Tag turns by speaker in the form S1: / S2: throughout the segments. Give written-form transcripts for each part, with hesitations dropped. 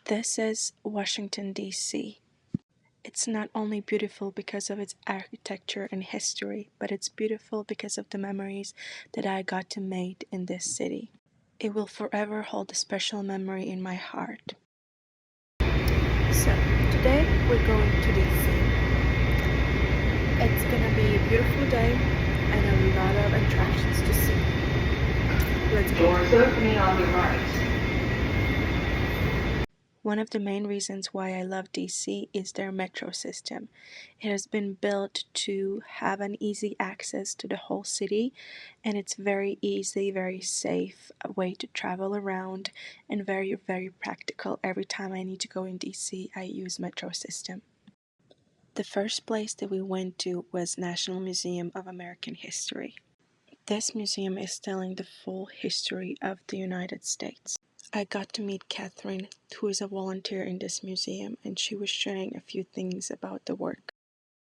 S1: This is Washington, D.C. It's not only beautiful because of its architecture and history, but it's beautiful because of the memories that I got to make in this city. It will forever hold a special memory in my heart. So, today we're going to D.C. It's gonna be a beautiful day and a lot of attractions to see. Let's go.
S2: Doors opening on the right.
S1: One of the main reasons why I love DC is their metro system. It has been built to have an easy access to the whole city, and it's very easy, very safe way to travel around, and very, very practical. Every time I need to go in DC, I use metro system. The first place that we went to was National Museum of American History. This museum is telling the full history of the United States. I got to meet Catherine, who is a volunteer in this museum, and she was sharing a few things about the work.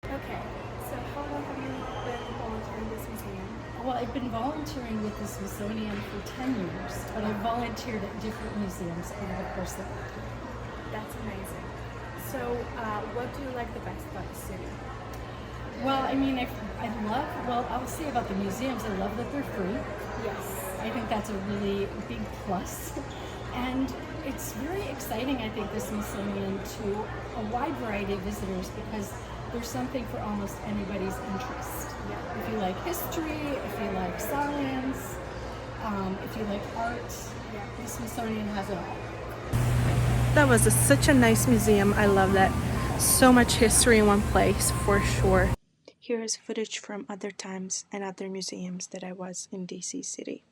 S3: Okay, so how long have you been volunteering in this museum?
S4: Well, I've been volunteering with the Smithsonian for 10 years, but I've volunteered at different museums over the course of that time.
S3: That's amazing. So, what do you like the best about the city?
S4: Well, I'll say about the museums, I love that they're free.
S3: Yes.
S4: I think that's a really big plus. And it's very exciting, I think, the Smithsonian to a wide variety of visitors because there's something for almost anybody's interest.
S3: Yeah.
S4: If you like history, if you like science, if you like art, the Smithsonian has it all.
S1: That was such a nice museum. I love that. So much history in one place, for sure. Here is footage from other times and other museums that I was in DC City.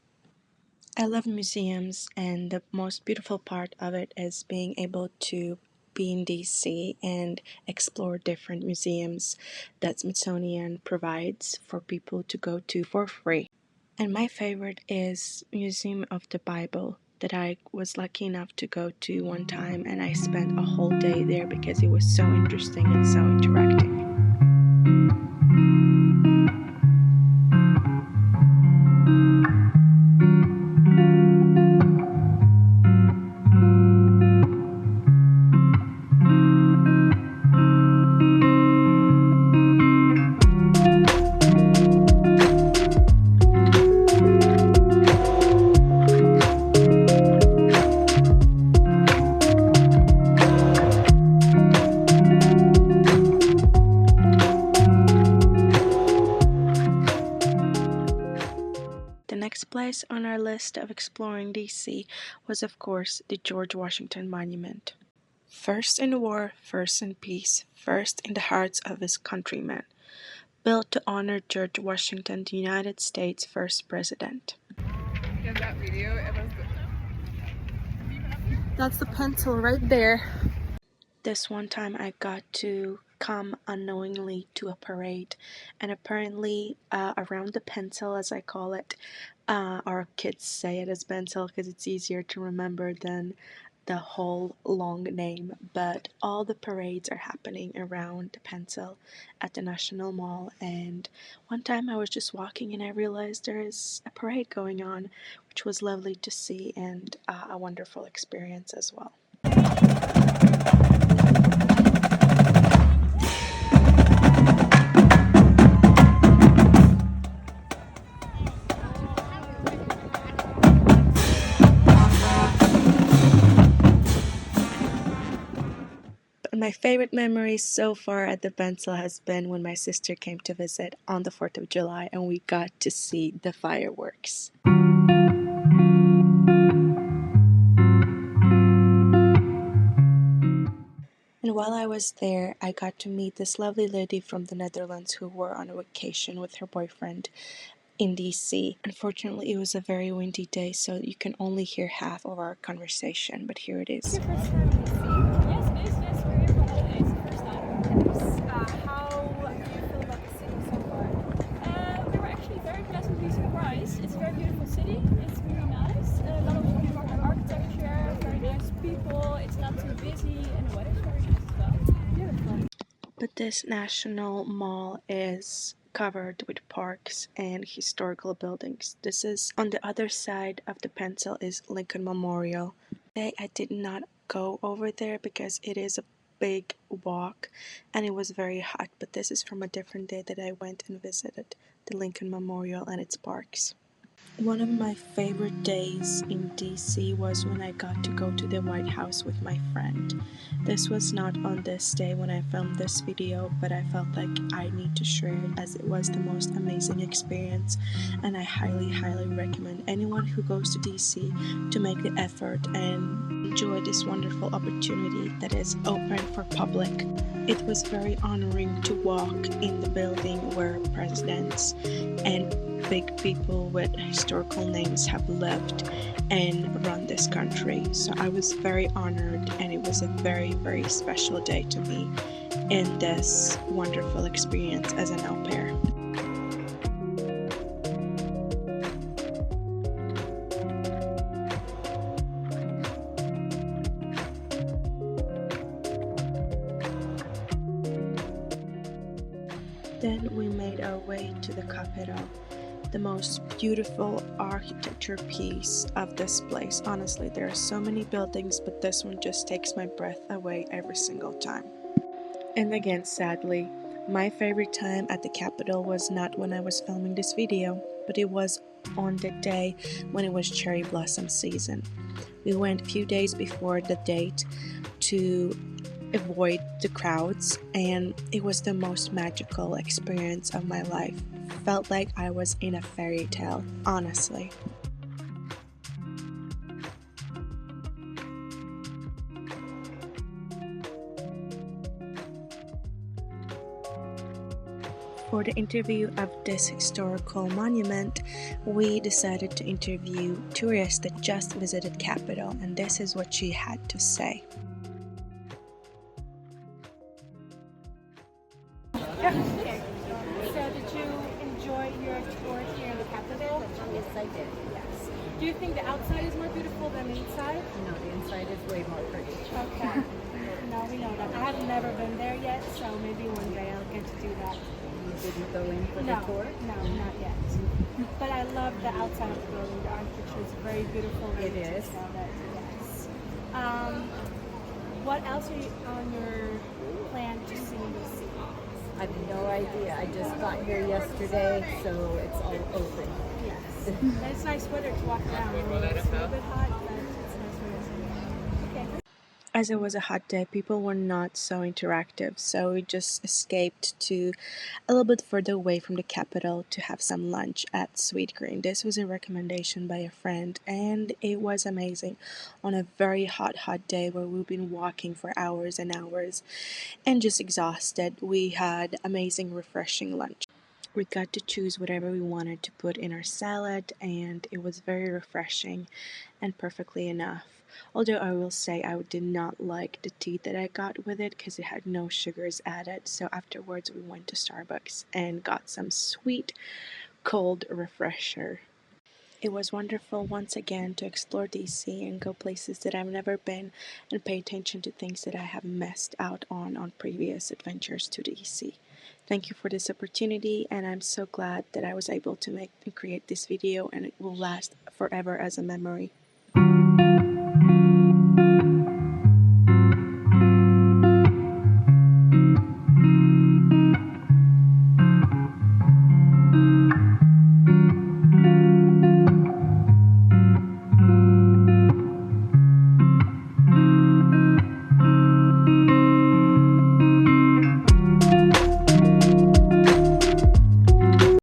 S1: I love museums, and the most beautiful part of it is being able to be in DC and explore different museums that Smithsonian provides for people to go to for free. And my favorite is Museum of the Bible that I was lucky enough to go to one time, and I spent a whole day there because it was so interesting and so interactive. The next place on our list of exploring DC was, of course, the George Washington Monument. First in war, first in peace, first in the hearts of his countrymen. Built to honor George Washington, the United States' first president.
S2: In that video, it was
S1: That's the pencil right there. This one time I got to come unknowingly to a parade, and apparently around the pencil, as I call it, our kids say it as pencil because it's easier to remember than the whole long name, but all the parades are happening around the pencil at the National Mall. And one time I was just walking and I realized there is a parade going on, which was lovely to see and a wonderful experience as well. My favorite memory so far at the pencil has been when my sister came to visit on the 4th of July and we got to see the fireworks. And while I was there, I got to meet this lovely lady from the Netherlands who were on a vacation with her boyfriend in DC. Unfortunately, it was a very windy day, so you can only hear half of our conversation, but here it is.
S3: Your first time in DC?
S5: Yes, it is. Yes, we're here for holidays. First time.
S3: How do you feel about the city so far?
S5: We were actually very pleasantly surprised. It's a very beautiful city. It's really nice. A lot of modern architecture, very nice people. It's not too busy, and the weather's very nice as well. Beautiful.
S1: But this national mall is covered with parks and historical buildings. This is on the other side of the pencil is Lincoln Memorial. Today I did not go over there because it is a big walk and it was very hot, but this is from a different day that I went and visited the Lincoln Memorial and its parks. One of my favorite days in DC was when I got to go to the White House with my friend. This was not on this day when I filmed this video, but I felt like I need to share it as it was the most amazing experience, and I highly recommend anyone who goes to DC to make the effort and enjoy this wonderful opportunity that is open for public. It was very honoring to walk in the building where presidents and big people with historical names have lived and run this country. So I was very honored, and it was a very special day to me in this wonderful experience as an au pair. Then we made our way to the Capitol, the most beautiful architecture piece of this place. Honestly, there are so many buildings, but this one just takes my breath away every single time. And again, sadly, my favorite time at the Capitol was not when I was filming this video, but it was on the day when it was cherry blossom season. We went a few days before the date to avoid the crowds, and it was the most magical experience of my life. Felt like I was in a fairy tale, honestly. For the interview of this historical monument, we decided to interview tourists that just visited Capitol, and this is what she had to say.
S3: Okay. So did you enjoy your tour here in the Capitol?
S6: Yes, I did.
S3: Yes. Do you think the outside is more beautiful than the inside?
S6: No, the inside is way more pretty.
S3: Okay. No, we know that. I have never been there yet, so maybe one day I'll get to do that.
S6: You didn't go in for
S3: No,
S6: the tour?
S3: no, not yet. But I love the outside of the building. The architecture is very beautiful.
S6: It is.
S3: Yes. What else are you on your plan to see in DC?
S6: I have no idea. I just got here yesterday, so it's all open.
S3: Yes. And it's nice weather to walk around. It's a little bit hot, but it's nice weather. Okay.
S1: As it was a hot day, people were not so interactive, so we just escaped to a little bit further away from the Capitol to have some lunch at Sweet Green. This was a recommendation by a friend, and it was amazing on a very hot day where we've been walking for hours and hours and just exhausted. We had amazing, refreshing lunch. We got to choose whatever we wanted to put in our salad, and it was very refreshing and perfectly enough. Although I will say I did not like the tea that I got with it because it had no sugars added, so afterwards we went to Starbucks and got some sweet, cold refresher. It was wonderful once again to explore DC and go places that I've never been and pay attention to things that I have missed out on previous adventures to DC. Thank you for this opportunity, and I'm so glad that I was able to make and create this video, and it will last forever as a memory.